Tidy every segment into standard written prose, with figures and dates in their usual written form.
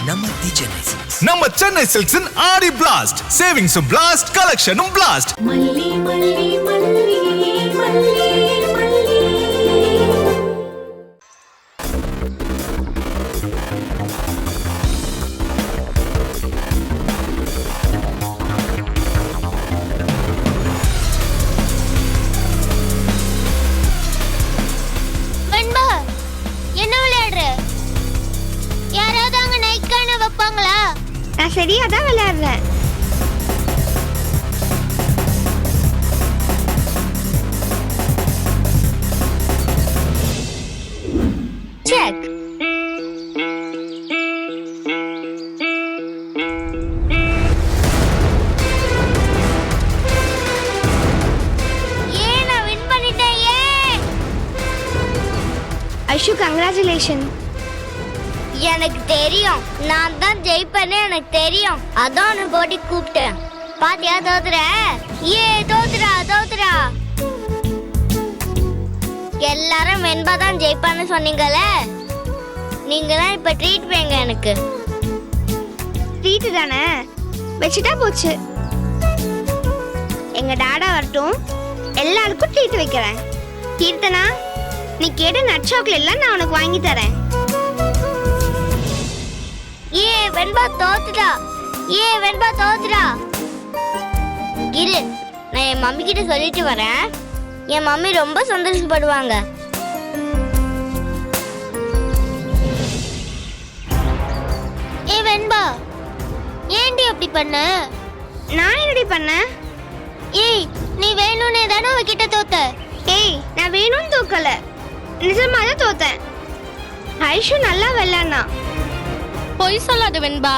நம்ம சென்னை சில்க்ஸின் ஆடி பிளாஸ்ட், சேவிங்ஸும் பிளாஸ்ட், கலெக்ஷனும் பிளாஸ்ட். நான் சரியா தான் விளையாடுறேன். செக். நான் வின் பண்ணிட்டேன். ஐஷு, கங்க்ராச்சுலேஷன். எனக்கு தெரியும், நான் தான் ஜெயிப்பேன்னு எனக்கு தெரியும். அதான் உன்னை போட்டி கூப்பிட்டேன். பாத்தியா, தோத்துற. தோத்துறா. எல்லாரும் வெண்பா தான் ஜெயிப்பான்னு சொன்னீங்களே, நீங்க தான் இப்ப ட்ரீட் வைங்க. எனக்கு ட்ரீட் தானே, வச்சுட்டா போச்சு. எங்க டாடா வரட்டும், எல்லாருக்கும் ட்ரீட் வைக்கிறேன். கீர்த்தனா, நீ கேட்ட நட் சாக்லேட்லாம் நான் உனக்கு வாங்கி தரேன். வெண்பா தோத்துடா. இரு, நான் என் மம்மி கிட்ட சொல்லிட்டு வரேன். என் மம்மி ரொம்ப சந்தோஷப்படுவாங்க. வெண்பா, ஏன்டி அப்படி பண்ண? நான் என்னடி பண்ண? நீ வேணும்னே தானே அவகிட்ட தோத்த. நான் வேணும்னு தோக்கல, நிஜமா தான் தோத்தேன். ஐஷு நல்லா விளையாடுனா. பொய் சொல்லாத வெண்பா,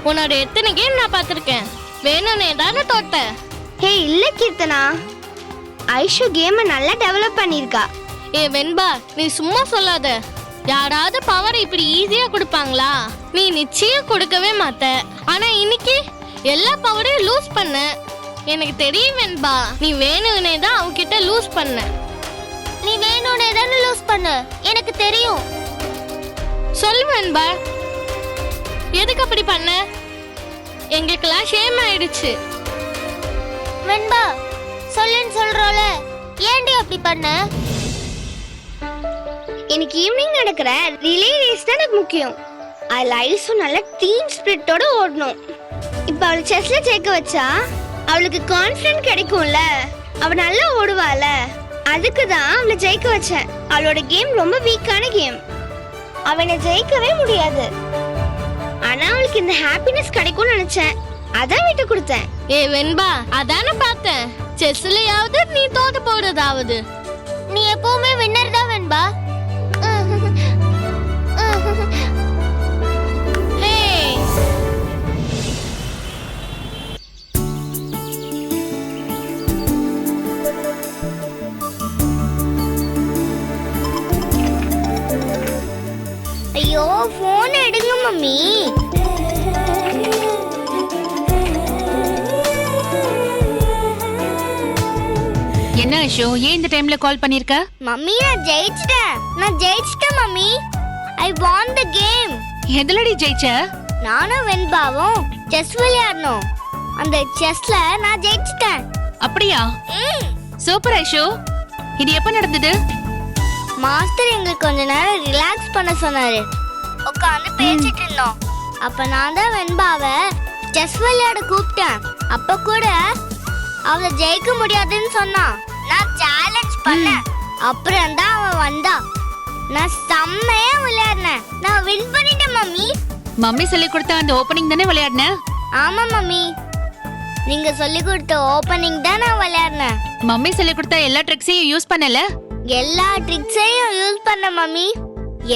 உன்னோட எத்தனை கேம் நான் பார்த்திருக்கேன். வேணும்னே தானே தோத்த. இல்ல கீர்த்தனா, ஐஷு கேமை நல்லா டெவலப் பண்ணிருக்கா. வெண்பா, நீ சும்மா சொல்லாத. யாராவது பவர் இப்படி ஈஸியா கொடுப்பாங்களா? நீ நிச்சயம் கொடுக்கவே மாட்ட. ஆனா இன்னைக்கு எல்லா பவரையும் லூஸ் பண்ண. எனக்கு தெரியும் வெண்பா, நீ வேணும்னே தான் அவகிட்ட லூஸ் பண்ண. நீ வேணும்னே தானே லூஸ் பண்ண, எனக்கு தெரியும். சொல்லு வெண்பா, எதுக்கு அப்படி பண்ண? எங்களுக்கெல்லாம் ஷேம் ஆயிடுச்சு. வெண்பா, சொல்லுன்னு சொல்றோல, ஏன்டி அப்படி பண்ண? இன்னைக்கு ஈவினிங் நடக்கிற ரிலே ரேஸ் தான் எனக்கு முக்கியம். அதுல ஐஷு நல்ல டீம் ஸ்பிரிட்டோட ஓடணும். இப்ப அவளை செஸ்ல ஜெயிக்க வச்சா அவளுக்கு கான்ஃபிடன்ஸ் கிடைக்கும்ல, அவ நல்லா ஓடுவாள. அதுக்கு தான் அவளை ஜெயிக்க வச்சேன். அவளோட கேம் ரொம்ப வீக்கான கேம், அவனை ஜெயிக்கவே முடியாது. ஆனா அவளுக்கு இந்த ஹாப்பினஸ் கிடைக்கும்னு நினைச்சேன், அதான் விட்டு கொடுத்தேன். வெண்பா, அதானே பார்த்தேன். செஸ்லயாவது நீ தோத்து போறதாவது. நீ எப்பவுமே வின்னர் தான் வெண்பா. ஐயோ, போன் எடுங்க மம்மி. என்ன ஐஷு, ஏன் இந்த டைம்ல கால் பண்ணிருக்க? மம்மி, நான் ஜெயிச்சிட்டேன் mummy. I van the game. எதுலடி ஜெயிச்ச? நானும் வெண்பாவும் செஸ் விளையாடணும். அந்த செஸ்ல நான் ஜெயிச்சிட்டேன். அப்படியா? சூப்பர் ஐஷு. இது எப்ப நடந்தது? மாஸ்டர் எங்களுக்கு கொஞ்ச நேரம் ரிலாக்ஸ் பண்ண சொன்னாரு. உட்கார்ந்து பேசிட்டு இருந்தோம். அப்ப நான் தான் வெண்பாவை செஸ் விளையாட கூப்பிட்டேன். அப்ப கூட அவளை ஜெயிக்க முடியாதுன்னு சொன்னா. நான் சேலஞ்ச் பண்ணேன். அப்புறம் தான் அவன் வந்தா. நான் செம்மையா விளையாடினேன். நான் வின் பண்ணிட்டேன் மம்மி. மம்மி சொல்லி கொடுத்த அந்த ஓபனிங் தானே விளையாடுன? ஆமா மம்மி, நீங்க சொல்லி கொடுத்த ஓபனிங் தான் நான் விளையாடினேன். மம்மி சொல்லி கொடுத்த எல்லா ட்ரிக்ஸையும் யூஸ் பண்ணல? எல்லா ட்ரிக்ஸையும் யூஸ் பண்ண மம்மி.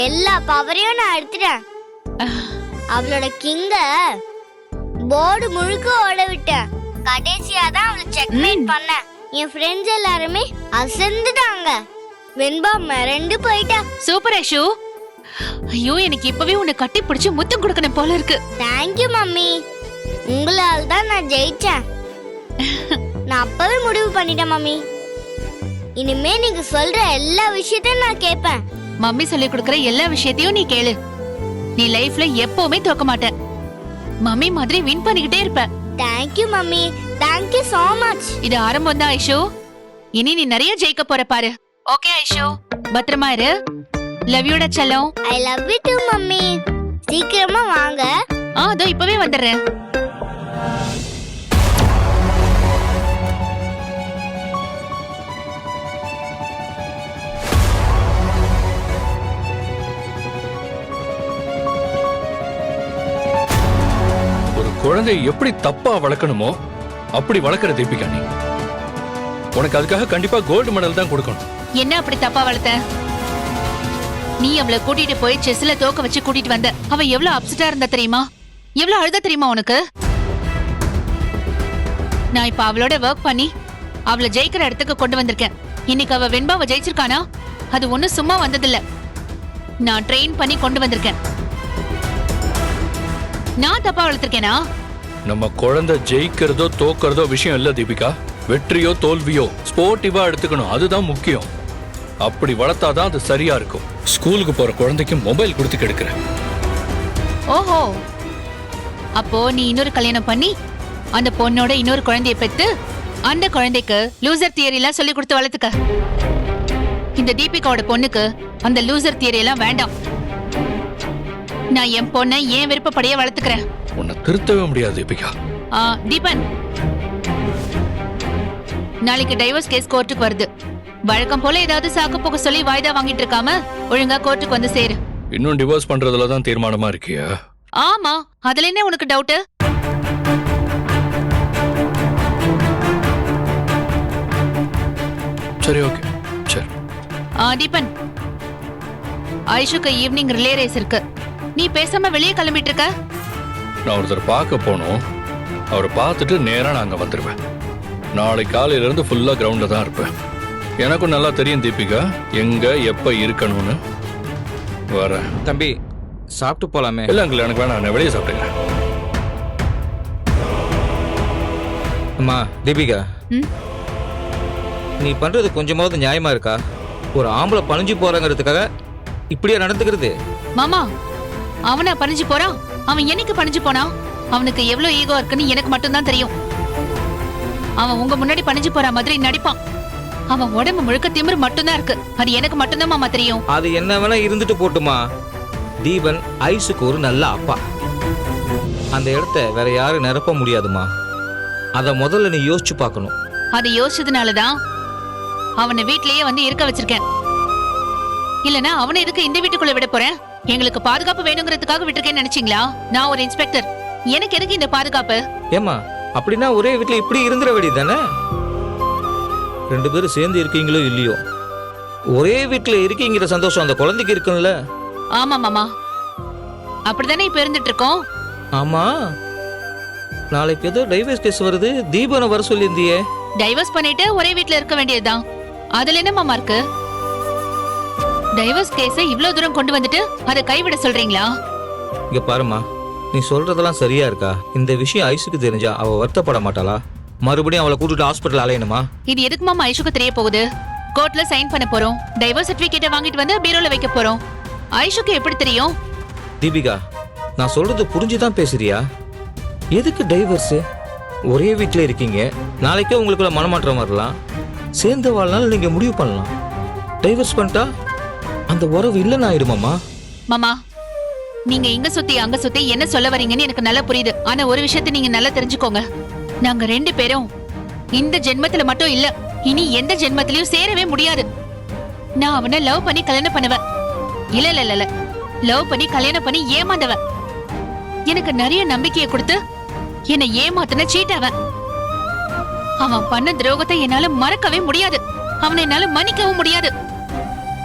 எல்லா பவரையும் நான் எடுத்துட்டேன். அவளோட கிங்க போர்டு முழுக்க ஓட விட்டேன். கடைசியா தான் அவளை செக்மேட் பண்ணேன். என் ஃப்ரெண்ட்ஸ் எல்லாருமே அசந்துட்டாங்க. வெண்பா மிரண்டு போயிட்டா. சூப்பர் ஐஷு. ஐயோ, எனக்கு இப்பவே உன்னை கட்டி பிடிச்சு முத்தம் கொடுக்கணும் போல இருக்கு. தேங்க்யூ மம்மி, உங்களால தான் நான் ஜெயிச்சேன். நான் அப்பவே முடிவு பண்ணிட்டேன் மம்மி. இனிமே நீங்க சொல்ற எல்லா விஷயத்தையும் நான் கேட்பேன். மம்மி சொல்லி கொடுக்கற எல்லா விஷயத்தையும் நீ கேளு. நீ லைஃப்ல எப்பவுமே தோக்க மாட்ட. மம்மி மாதிரி வின் பண்ணிக்கிட்டே இருப்ப. Thank you mummy, thank you so much. இது ஆரம்பம் தான் ஐஷு. இனி நீ நிறைய ஜெயிக்க போற பாரு. ஓகே ஐஷு, பத்திரமா இரு. லவ் யூடா செல்லம். I love you to mummy. சீக்கிரமா வாங்க. அதோ இப்பவே வந்துடுறேன். குழந்தையை எப்படி தப்பா வளர்க்கணுமோ அப்படி வளர்க்கற தீபிகா நீ. உனக்கு அதுக்காக கண்டிப்பா கோல்டு மெடல் தான் கொடுக்கணும். என்ன அப்படி தப்பா வளர்த்த? நீ அவளை கூட்டிட்டு போய் செஸ்ல தோக்க வச்சு கூட்டிட்டு வந்த. அவ எவ்வளவு அப்செட்டா இருந்தா தெரியுமா? எவ்வளவு அழுத தெரியுமா உனக்கு? நான் இப்ப அவளோட ஒர்க் பண்ணி அவளை ஜெயிக்கிற இடத்துக்கு கொண்டு வந்திருக்கேன். இன்னைக்கு அவ வெண்பாவை ஜெயிச்சிருக்கானா? அது ஒண்ணும் சும்மா வந்ததில்ல. நான் ட்ரெயின் பண்ணி கொண்டு வந்திருக்கேன். நான் தப்பா வளர்த்திருக்கேனா? நம்ம குழந்தை ஜெயிக்கிறதோ தோக்கிறதோ விஷயம் இல்ல தீபிகா. வெற்றியோ தோல்வியோ ஸ்போர்ட்டிவா எடுத்துக்கணும், அதுதான் முக்கியம். அப்படி வளர்த்தாதான் அது சரியா இருக்கும். ஸ்கூலுக்கு போற குழந்தைக்கு மொபைல் கொடுத்து கெடுக்கிற. ஓஹோ, அப்போ நீ இன்னொரு கல்யாணம் பண்ணி அந்த பொண்ணோட இன்னொரு குழந்தைய பெத்து அந்த குழந்தைக்கு லூசர் தியரி எல்லாம் சொல்லி கொடுத்து வளர்த்துக்க. இந்த தீபிகாவோட பொண்ணுக்கு அந்த லூசர் தியரி எல்லாம் வேண்டாம். நான் என் பொண்ணை ஏன் விருப்பப்படியே வளர்த்துக்கிறேன். உன்னை திருத்தவே முடியாது தீபிகா. தீபன், நாளைக்கு டைவர்ஸ் கேஸ் கோர்ட்டுக்கு வருது. வழக்கம் போல ஏதாவது சாக்கு போக்க சொல்லி வாய்தா வாங்கிட்டு இருக்காம ஒழுங்கா கோர்ட்டுக்கு வந்து சேரு. இன்னும் டிவோர்ஸ் பண்றதுலதான் தீர்மானமா இருக்கியா? ஆமா, அதுல என்ன உனக்கு டவுட்? சரி, ஓகே, சரி. தீபன், ஐஷுக்கு ஈவினிங் ரிலே ரேஸ் இருக்கு. நீ பேசாம வெளியே கிளம்பிட்டு இருக்க. நான் ஒருத்தர் பார்க்க போனோம். அவரை பார்த்துட்டு நேரா நாங்க வந்துருவேன். நாளை காலையில இருந்து ஃபுல்லா கிரவுண்ட்ல தான் இருப்பேன். எனக்கும் நல்லா தெரியும் தீபிகா எங்க எப்ப இருக்கணும்னு. வரேன் தம்பி, சாப்பிட்டு போலாமே? இல்ல அங்கிள், எனக்கு வேணாம், நான் வெளியே சாப்பிட்டுக்கிறேன். அம்மா தீபிகா, ம்? நீ பண்றது கொஞ்சமாவது நியாயமா இருக்கா? ஒரு ஆம்பளை பணிஞ்சு போறாங்கிறதுக்காக இப்படியா நடந்துக்கிறது? மாமா, அவனா பணிஞ்சு போறான்? அவன் என்னைக்கு பணிஞ்சு போனான்? அவனுக்கு எவ்வளவு ஈகோ இருக்குன்னு எனக்கு மட்டும்தான் தெரியும். அவன் உங்க முன்னாடி பணிஞ்சு போற மாதிரி நடிப்பான். அவன் உடம்பு முழுக்க திமிரு மட்டும்தான் இருக்கு. அது எனக்கு மட்டும்தான் மாமா தெரியும். அது என்ன வேணா இருந்துட்டு போட்டுமா. தீபன் ஐஸுக்கு ஒரு நல்ல அப்பா. அந்த இடத்த வேற யாரும் நிரப்ப முடியாதுமா. அத முதல்ல நீ யோசிச்சு பார்க்கணும். அதை யோசிச்சதுனாலதான் அவனை வீட்லயே வந்து இருக்க வச்சிருக்கேன். இல்லனா அவனை எதுக்கு இந்த வீட்டுக்குள்ள விட போறேன்? எங்களுக்கு பாதுகாப்பு வேணுங்கிறதுக்காக விட்டுருக்கேன்னு நினைச்சீங்களா? நான் ஒரு இன்ஸ்பெக்டர், எனக்கு எதுக்கு இந்த பாதுகாப்பு? ஏமா, அப்படின்னா ஒரே வீட்டுல இப்படி இருந்துட வேண்டியது தானே? ரெண்டு பேரும் சேர்ந்து இருக்கீங்களோ இல்லையோ, ஒரே வீட்டுல இருக்கீங்கிற சந்தோஷம் அந்த குழந்தைக்கு இருக்கும்ல. ஆமா மாமா, அப்படித்தானே இப்ப இருந்துட்டு இருக்கோம். ஆமா, நாளைக்கு ஏதோ டைவர்ஸ் கேஸ் வருது, தீபனை வர சொல்லியிருந்தியே. டைவர்ஸ் பண்ணிட்டு ஒரே வீட்ல இருக்க வேண்டியதுதான். அதுல என்ன மாமா இருக்கு? டைவர்ஸ் கேஸ இவ்வளவு தூரம் கொண்டு வந்துட்டு அதை கைவிட சொல்றீங்களா? இங்க பாருமா, நீ சொல்றதெல்லாம் சரியா இருக்கா? இந்த விஷயம் ஐஸுக்கு தெரிஞ்சா அவ வருத்தப்பட மாட்டாளா? மறுபடியும் அவளை கூட்டிட்டு ஹாஸ்பிட்டல் அலையணுமா? இது எதுக்கு மாமா ஐஷுக்கு தெரிய போகுது? கோர்ட்ல சைன் பண்ண போறோம், டைவர்ஸ் சர்டிபிகேட்டை வாங்கிட்டு வந்து பீரோல வைக்க போறோம். ஐஷுக்கு எப்படி தெரியும்? தீபிகா, நான் சொல்றது புரிஞ்சுதான் பேசுறியா? எதுக்கு டைவர்ஸ்? ஒரே வீட்டுல இருக்கீங்க, நாளைக்கே உங்களுக்குள்ள மனமாற்றம் வரலாம். சேர்ந்து வாழ்நாள் நீங்க முடிவு பண்ணலாம். டைவர்ஸ் பண்ணிட்டா அந்த உறவு இல்லைன்னு ஆயிடுமாமா. மாமா, நீங்க இங்க சுத்தி அங்க சுத்தி என்ன சொல்ல வரீங்கன்னு எனக்கு நல்லா புரியுது. ஆனா ஒரு விஷயத்தை நீங்க நல்லா தெரிஞ்சுக்கோங்க. நாங்க ரெண்டு பேரும் இந்த ஜென்மத்துல மட்டும் இல்ல, இனி எந்த ஜென்மத்திலயும் சேரவே முடியாது. நான் அவனை லவ் பண்ணி கல்யாணம் பண்ணுவேன். இல்ல இல்ல இல்ல, லவ் பண்ணி கல்யாணம் பண்ணி ஏமாந்தவன். எனக்கு நிறைய நம்பிக்கையை கொடுத்து என்னை ஏமாத்தின சீட்டவன். அவன் பண்ண துரோகத்தை என்னால மறக்கவே முடியாது. அவனை என்னால மன்னிக்கவும் முடியாது.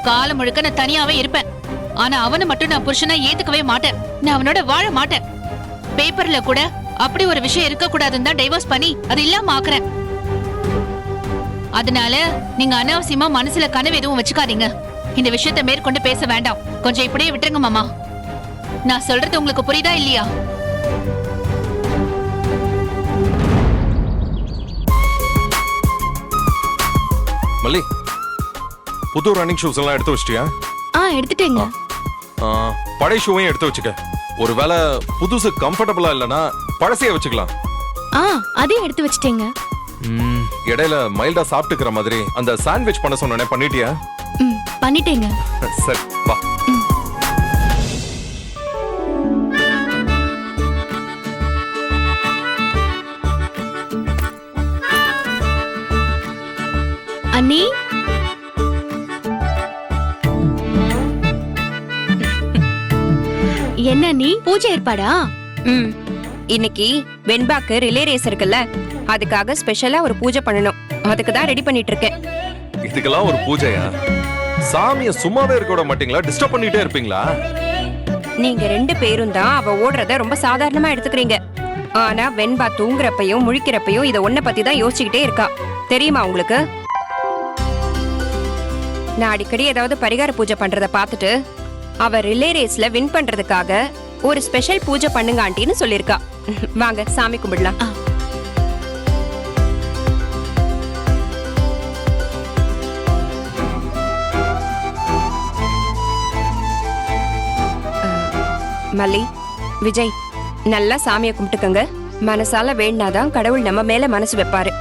காலம் முழுக்க நான் தனியாவே இருப்பேன். ஆனா அவனை மட்டும் நான் புருஷனா ஏத்துக்கவே மாட்டேன். நான் அவனோட வாழ மாட்டேன். பேப்பர்ல கூட அப்படி ஒரு விஷயம் இருக்க கூடாதுன்னு தான் டைவர்ஸ் பண்ணி அது இல்லாம ஆக்குறேன். அதனால நீங்க அனாவசியமா மனசுல கனவு எதுவும் வச்சுக்காதீங்க. இந்த விஷயத்தை மேற்கொண்டு பேச வேண்டாம். கொஞ்சம் இப்படியே விட்டுருங்க மாமா. நான் சொல்றது உங்களுக்கு புரியுதா இல்லையா? மல்லி, புது ரன்னிங் ஷூஸ் எல்லாம் எடுத்து வச்சிட்டியா? எடுத்துட்டேங்க. பழைய ஷூவையும் எடுத்து வச்சுக்க. ஒருவேளை புதுசு கம்ஃபர்டபுளா இல்லனா பழசையே வச்சுக்கலாம். அதையும் எடுத்து வச்சிட்டேங்க. இடையில மைல்டா சாப்பிட்டுக்கிற மாதிரி அந்த சாண்ட்விச் பண்ண சொன்னேனே, பண்ணிட்டியா? பண்ணிட்டேங்க. சரி வா. அண்ணி, என்ன நீ பூஜை ஏற்பாடா? இன்னைக்கு வெண்பாக்கு ரிலே ரேஸ் இருக்குல்ல, அதுக்காக ஸ்பெஷலா ஒரு பூஜை பண்ணணும். அதுக்கு தான் ரெடி பண்ணிட்டு இருக்கேன். இதுக்கெல்லாம் ஒரு பூஜையா? சாமியை சும்மாவே இருக்க விட மாட்டீங்களா? டிஸ்டர்ப் பண்ணிட்டே இருப்பீங்களா? நீங்க 2 பேரும் தான் அவ ஓடுறத ரொம்ப சாதாரணமா எடுத்துக்கிறீங்க. ஆனா வெண்பா தூங்குறப்பையும் முழிக்கிறப்பையும் இத ஒன்ன பத்தி தான் யோசிச்சுக்கிட்டே இருக்கா. தெரியுமா உங்களுக்கு? நான் அடிக்கடி ஏதாவது பரிகார பூஜை பண்றத பார்த்துட்டு அவ ரிலே ரேஸ்ல வின் பண்றதுக்காக ஒரு ஸ்பெஷல் பூஜை பண்ணுங்க ஆண்டின்னு சொல்லிருக்கா. வாங்க சாமி கும்பிடலாம். மல்லி, விஜய், நல்லா சாமியை கும்பிட்டுக்கங்க. மனசால வேணாதான் கடவுள் நம்ம மேல மனசு வைப்பாரு.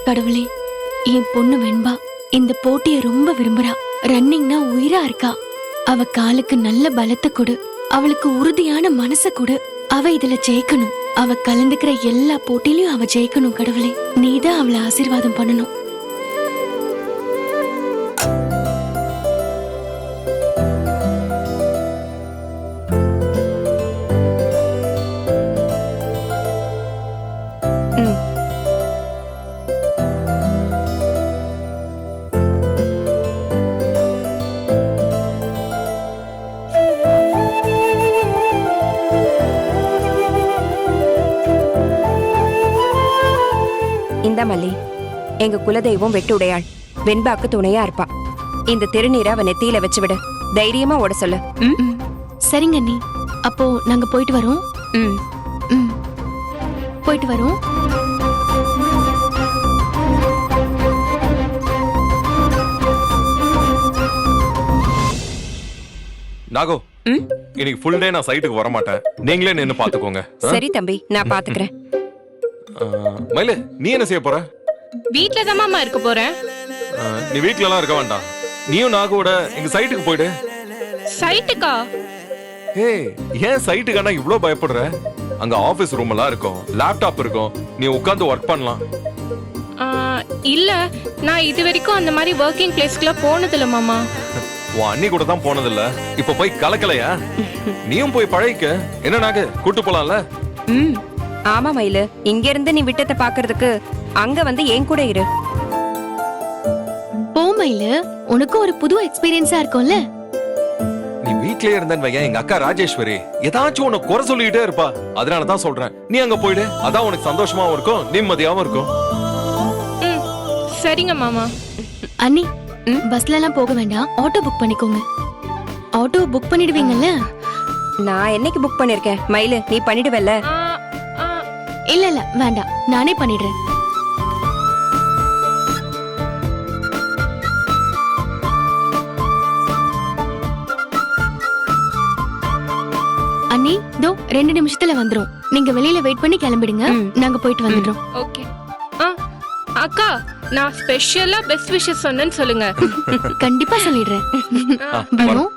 கடவுளே, என் பொண்ணு வெண்பா இந்த போட்டியை ரொம்ப விரும்புறா. ரன்னிங்னா உயிரா இருக்கா. அவ காலுக்கு நல்ல பலத்தை கொடு, அவளுக்கு உறுதியான மனச கொடு. அவ இதுல ஜெயிக்கணும். அவ கலந்துக்கிற எல்லா போட்டியிலயும் அவ ஜெயிக்கணும். கடவுளே, நீதான் அவளை ஆசீர்வாதம் பண்ணணும். இந்த மல்லி, எங்க குலதெய்வம் வெட்டுடையாள். வெண்பாக்கு துணையா இருப்பா. இந்த திருநீரை அவ நெத்தியில வச்சு விடு. தைரியமா ஓட சொல்லு. சரிங்க நீ. அப்போ நாங்க போயிட்டு வரோம். போயிட்டு வரோம். நாகோ, இன்னைக்கு ஃபுல் டே நான் சைட்டுக்கு வர மாட்டேன். நீங்களே நின்னு பாத்துக்கோங்க. சரி தம்பி, நான் பாத்துக்கிறேன். மயிலு, நீ என்ன செய்ய போற? வீட்ல தான் மாமா இருக்க போறேன். நீ வீட்ல எல்லாம் இருக்க வேண்டாம். நீயும் நாகோட எங்க சைட்டுக்கு போயிடு. சைட்டுக்கா? ஏய், ஏன் சைட்டுக்கானா இவ்ளோ பயப்படுற? அங்க ஆபீஸ் ரூம் எல்லாம் இருக்கும், லேப்டாப் இருக்கும், நீ உட்கார்ந்து ஒர்க் பண்ணலாம். இல்ல, நான் இது வரைக்கும் அந்த மாதிரி ஒர்க்கிங் பிளேஸ்க்குலாம் போனதில்ல மாமா. உன் அண்ணி கூட தான் போனதில்ல, இப்ப போய் கலக்கலையா? நீயும் போய் பழகிக்க. என்ன நாகு, கூட்டு போலாம்ல? ஆமா மயிலு, இங்க இருந்து நீ விட்டத்தை பாக்குறதுக்கு அங்க வந்து என் கூட இரு. போமையில உனக்கு ஒரு புது எக்ஸ்பீரியன்ஸா இருக்கும்ல. நீ வீட்லயே இருந்தேன்னு வையேன், எங்க அக்கா ராஜேஸ்வரி ஏதாச்சும் உன்னை குறை சொல்லிக்கிட்டே இருப்பா. அதனாலதான் சொல்றேன், நீ அங்க போயிடு. அதான் உனக்கு சந்தோஷமாவும் இருக்கும், நிம்மதியாவும் இருக்கும். சரிங்க மாமா. அண்ணி, பஸ்ல எல்லாம் போக வேண்டாம், ஆட்டோ புக் பண்ணிக்கோங்க. ஆட்டோ புக் பண்ணிடுவீங்கல்ல? நான் என்னைக்கு புக் பண்ணிருக்கேன் மயிலு, நீ பண்ணிடுவல்ல? இல்ல இல்ல வேண்டாம், நானே பண்ணிடுறேன். அண்ணி, தோ 2 நிமிஷத்துல வந்துரும். நீங்க வெளியில வெயிட் பண்ணி கிளம்பிடுங்க. நாங்க போயிட்டு வந்துடுறோம். ஓகே. அக்கா, நான் ஸ்பெஷலா பெஸ்ட் விஷஸ் சொன்னேன்னு சொல்லுங்க. கண்டிப்பா சொல்லிடுறேன். வரோம்.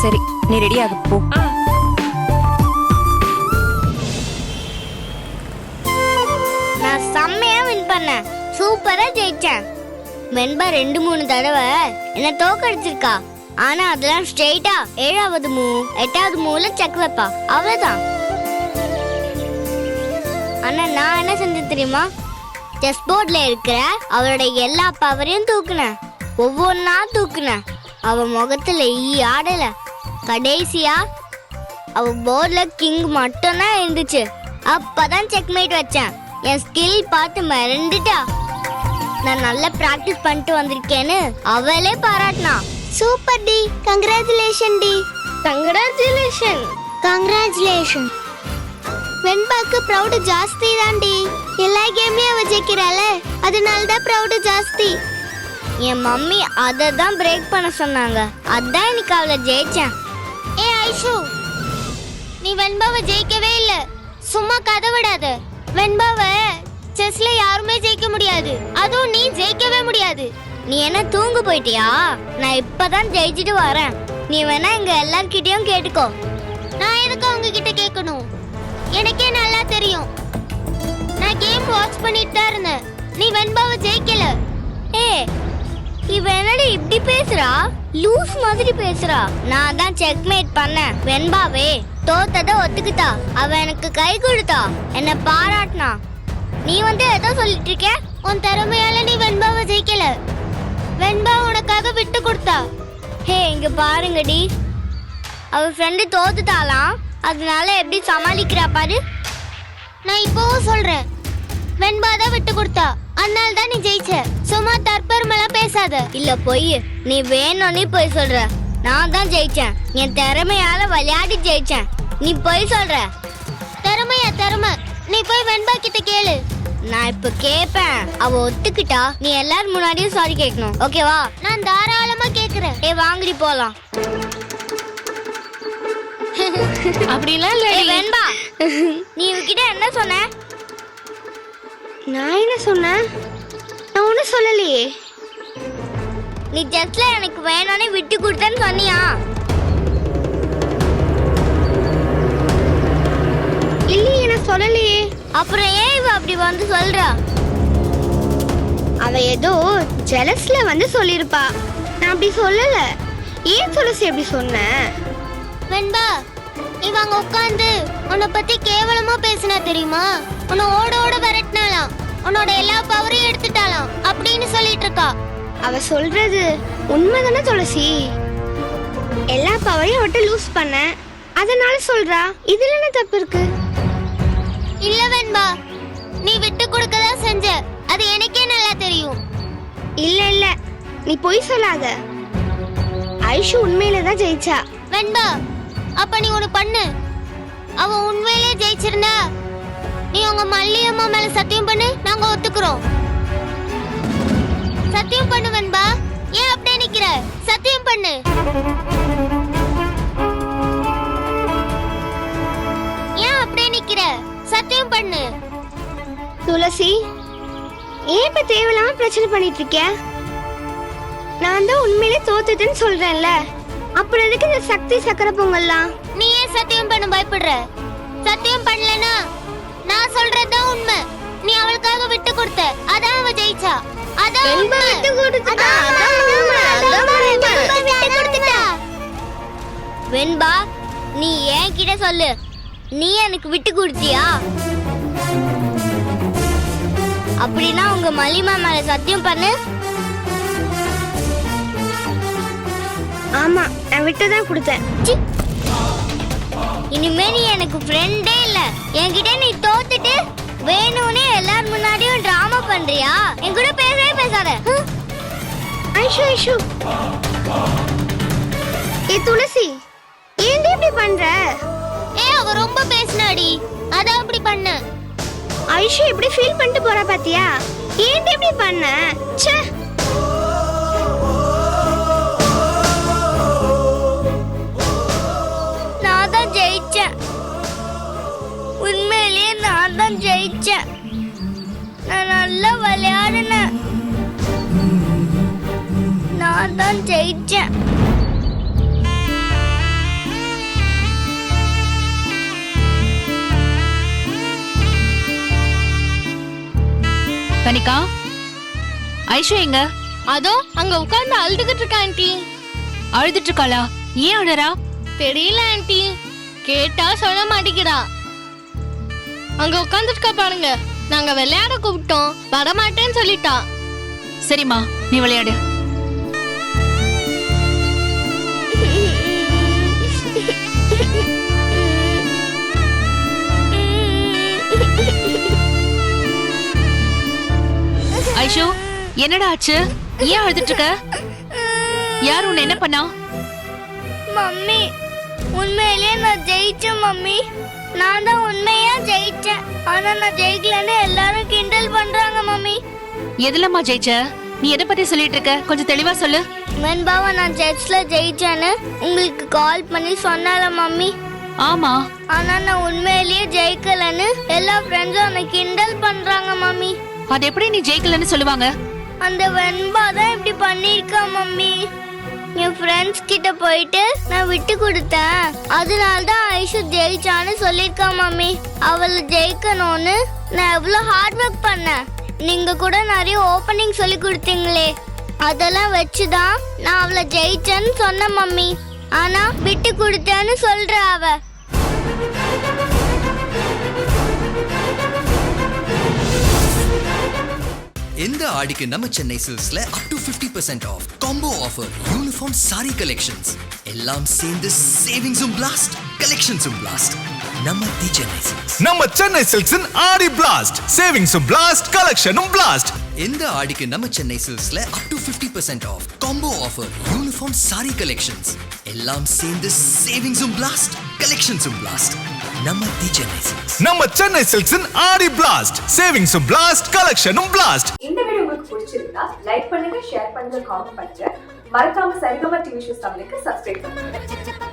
சரி, நீ ரெடி ஆக போ. நான் செம்மையா வின் பண்ணேன். சூப்பரா ஜெயிச்சேன். வெண்பா 2-3 தடவை என்ன தோக்கடிச்சிருக்கா. ஆனா அதெல்லாம் ஸ்ட்ரெயிட்டா 7வது மூ 8வது மூல செக் வைப்பா. அவ்வளவுதான். ஆனா நான் என்ன செஞ்சேன் தெரியுமா? செஸ் போர்ட்ல இருக்கிற அவளோட எல்லா பவரையும் தூக்குனேன். ஒவ்வொன்னா தூக்குனேன். அவ முகத்துல ஆடல. கடைசியா அவ போர்ட்ல கிங் மட்டும் தான் இருந்துச்சு. அப்பதான் செக்மேட் வச்சேன். என் ஸ்கில் பார்த்து மிரண்டுட்டா. நான் நல்லா பிராக்டிஸ் பண்ணிட்டு வந்திருக்கேன்னு அவளே பாராட்டினா. சூப்பர் டி, கங்க்ராச்சுலேஷன் டி. கங்க்ராச்சுலேஷன். கங்க்ராச்சுலேஷன். வெண்பாக்கு ப்ரௌட் ஜாஸ்தி தான் டி. எல்லா கேம்லயும் அவ ஜெயிக்கிறாள, அதனால தான் ப்ரௌட் ஜாஸ்தி. என் மம்மி அதை தான் பிரேக் பண்ண சொன்னாங்க. அதான் இன்னைக்கு அவளை ஜெயிச்சேன். ஏ ஐஷு, நீ வெண்பாவை ஜெயிக்கவே இல்ல. சும்மா கதை விடாத. வெண்பாவை செஸ்ல யாருமே ஜெயிக்க முடியாது, அதுவும் நீ ஜெயிக்கவே முடியாது. நீ என்ன தூங்க போயிட்டியா? நான் இப்பதான் ஜெயிச்சிட்டு வரேன். நீ வேணா எங்க எல்லார்கிட்டயும் கேட்டுக்கோ. நான் எதுக்கு அவங்க கிட்ட கேட்கணும்? எனக்கே நல்லா தெரியும். நான் கேம் வாட்ச் பண்ணிட்டு தான் இருந்தேன். நீ வெண்பாவை ஜெயிக்கல. ஏ, இவ என்னடி இப்படி பேசுறா? லூஸ் மாதிரி பேசுறா. நான் தான் செக்மேட் பண்ணேன். வெண்பாவே தோத்தத ஒத்துக்கிட்டா. அவ எனக்கு கை கொடுத்தா, என்ன பாராட்டினா. நீ வந்து ஏதோ சொல்லிட்டு இருக்க? உன் திறமையால நீ வெண்பாவை ஜெயிக்கல. வெண்பா உனக்காக விட்டு கொடுத்தா. ஹே, இங்க பாருங்கடி, அவ ஃப்ரெண்டு தோத்துட்டாலாம். அதனால எப்படி சமாளிக்கிறா பாரு. நான் இப்பவும் சொல்றேன், வெண்பா தான் விட்டு கொடுத்தா, அதனால தான் நீ ஜெயிச்ச. சும்மா தற்பெருமெல்லாம் பேசாத. இல்ல பொய், நீ வேணும்னு பொய் சொல்ற. நான் தான் ஜெயிச்சேன். என் திறமையால விளையாடி ஜெயிச்சேன். நீ பொய் சொல்ற. திறமையா திறமை? நீ போய் வெண்பா கிட்ட கேளு. நான் இப்ப கேப்பேன். அவ ஒத்துக்கிட்டா நீ எல்லாரும் முன்னாடியும் சாரி கேட்கணும், ஓகேவா? நான் தாராளமா கேக்குறேன். ஏ வாங்கடி போலாம். அப்படிலாம் இல்ல வெண்பா, நீ இவகிட்ட என்ன சொன்ன? நான் என்ன சொன்னேன்? நான் ஒன்னும் சொல்லலையே. நீ ஜஸ்ட்ல எனக்கு வேணும்னு விட்டு கொடுத்தேன்னு சொன்னியா? இல்லையே, நான் சொல்லலையே. அப்புறம் ஏன் இவ அப்படி வந்து சொல்றா? அவ ஏதோ ஜெலஸ்ல வந்து சொல்லிருப்பா. நான் அப்படி சொல்லல. ஏன் துளசி அப்படி சொன்ன? வெண்பா, இவங்க உட்கார்ந்து உன்னை பத்தி கேவலமா பேசினா தெரியுமா? உன்னை ஓட ஓட விரட்டினாலாம், உன்னோட எல்லா பவரையும் எடுத்துட்டாலாம் அப்படின்னு சொல்லிட்டு இருக்கா. அவ சொல்றது உண்மைதானே துளசி? எல்லா பவரையும் அவட்ட லூஸ் பண்ண, அதனால சொல்றா. இதுல என்ன தப்பு இருக்கு? இல்ல வெண்பா, நீ விட்டு கொடுக்கதான் செஞ்ச. அது எனக்கே நல்லா தெரியும். இல்ல இல்ல, நீ பொய் சொல்லாத. ஐஷு உண்மையில தான் ஜெயிச்சா. வெண்பா, அப்ப நீ ஒண்ணு பண்ணு. அவ உண்மையிலே ஜெயிச்சிருந்தா நீ உங்க மல்லியம்மா மேல சத்தியம் பண்ணு. நாங்க ஒத்துக்குறோம். சத்தியம் பண்ணு வெண்பா. ஏன் அப்படியே நிக்கிற? சத்தியம் பண்ணு. ஏன் அப்படியே நிக்கிற? சத்தியம் பண்ணு. துளசி, ஏன் இப்ப தேவையில்லாம பிரச்சனை பண்ணிட்டு இருக்க? நான் தான் உண்மையிலே தோத்துட்டேன்னு சொல்றேன்ல, அப்புறம் எதுக்கு இந்த சக்தி சக்கர பொங்கல்லாம்? நீ ஏன் சத்தியம் பண்ண பயப்படுற? சத்தியம் பண்ணலனா நான் சொல்றதுதான் உண்மை. நீ அவளுக்காக விட்டு கொடுத்த, அதான் அவ ஜெயிச்சா. அதான் உண்மை. விட்டு கொடுத்துட்டா. வெண்பா, நீ ஏன் கிட்ட சொல்லு. நீ எனக்கு விட்டு கொடுத்தியா? அப்படின்னா உங்க மலிமா மேல சத்தியம் பண்ணு. ஆமா, நான் விட்டுதான் கொடுத்தேன். இனிமே நீ எனக்கு ஃப்ரெண்டே இல்ல. என்கிட்ட நீ தோத்துட்டு வேணும்னே எல்லாரும் முன்னாடியும் டிராமா பண்றியா? என் கூட பேசவே பேசாத. ஐஷு ஐஷு, ஏ துளசி, ஏன் இப்படி பண்ற? அவ ரொம்ப பேசினாடி, அதான் அப்படி பண்ண. ஐஷு எப்படி ஃபீல் பண்ணிட்டு போறா பாத்தியா? ஏன் இப்படி பண்ண? ச்சே, நான் தான் ஜெயிச்சேன். உண்மையிலேயே நான் தான் ஜெயிச்சேன். நான் நல்லா விளையாடினேன். நான் தான் ஜெயிச்சேன். கனிகா, ஐஷு எங்க? அதோ அங்க உட்கார்ந்து அழுதுகிட்டு இருக்கா ஆண்டி. அழுதுட்டு இருக்காளா? ஏன் அழறா? தெரியல ஆண்டி, கேட்டா சொல்ல மாட்டேங்கிறா. அங்க உட்கார்ந்துருக்கா பாருங்க. நாங்க விளையாட கூப்பிட்டோம், வரமாட்டேன்னு சொல்லிட்டா. சரிம்மா, நீ விளையாடு. ஐஷு என்னடா ஆச்சு? ஏன் அழுதுட்டு இருக்க? யார் உன்னை என்ன பண்ணா? மம்மி உண்மையிலேயே நான் ஜெயிச்சேன் மம்மி. நான் தான் உண்மையா ஜெயிச்சேன். ஆனா நான் ஜெயிக்கலன்னு எல்லாரும் கிண்டல் பண்றாங்க மம்மி. எதுலம்மா ஜெயிச்ச? நீ எதை பத்தி சொல்லிட்டு இருக்க? கொஞ்சம் தெளிவா சொல்லு. வெண்பாவை நான் சர்ச்ல ஜெயிச்சேன்னு உங்களுக்கு கால் பண்ணி சொன்னால மம்மி. ஆமா, ஆனா நான் உண்மையிலேயே ஜெயிக்கலன்னு எல்லா ஃப்ரெண்ட்ஸும் என்னை கிண்டல் பண்றாங்க மம்மி. அது எப்படி நீ ஜெயிக்கலன்னு சொல்லுவாங்க? அந்த வெண்பா தான் இப்படி பண்ணிருக்கா மம்மி. என் ஃப்ரெண்ட்ஸ் கிட்ட போயிட்டு நான் விட்டு கொடுத்தேன், அதனால தான் ஐஷு ஜெயிச்சான்னு சொல்லிருக்கா மம்மி. அவளை ஜெயிக்கணும்னு நான் எவ்வளவு ஹார்ட் ஒர்க் பண்ணேன். நீங்க கூட நிறைய ஓப்பனிங் சொல்லி கொடுத்தீங்களே, அதெல்லாம் வச்சுதான் நான் அவளை ஜெயிச்சேன்னு சொன்ன மம்மி. ஆனா விட்டு கொடுத்தேன்னு சொல்ற அவ. இந்த ஆடிக்கு நம்ம சென்னை சில்க்ஸ்ல up to 50% off combo offer, uniform sari collections எல்லாம் சேர்ந்து சேவிங்ஸும் பிளாஸ்ட், கலெக்ஷன்ஸும் பிளாஸ்ட். நம்ம தி சென்னை சில்க்ஸ். நம்ம சென்னை சில்க்ஸின் ஆடி பிளாஸ்ட், சேவிங்ஸும் பிளாஸ்ட், கலெக்ஷனும் பிளாஸ்ட். இந்த ஆடிக்கு நம்ம சென்னை சில்க்ஸ்ல up to 50% off combo offer, uniform sari collections எல்லாம் சேர்ந்து சேவிங்ஸும் பிளாஸ்ட், கலெக்ஷன்ஸும் பிளாஸ்ட். நம்ம தி சென்னை சில்க்ஸ். நம்ம சென்னை சில்க்ஸின் ஆடி பிளாஸ்ட், சேவிங்ஸும் பிளாஸ்ட், கலெக்ஷனும் பிளாஸ்ட். இந்த வீடியோ உங்களுக்கு பிடிச்சிருந்தா லைக் பண்ணுங்க, ஷேர் பண்ணுங்க, காமெண்ட் பண்ணுங்க. மறக்காம சரிகமா டிவி ஷோஸ் தமிழுக்கு சப்ஸ்கிரைப் பண்ணுங்க.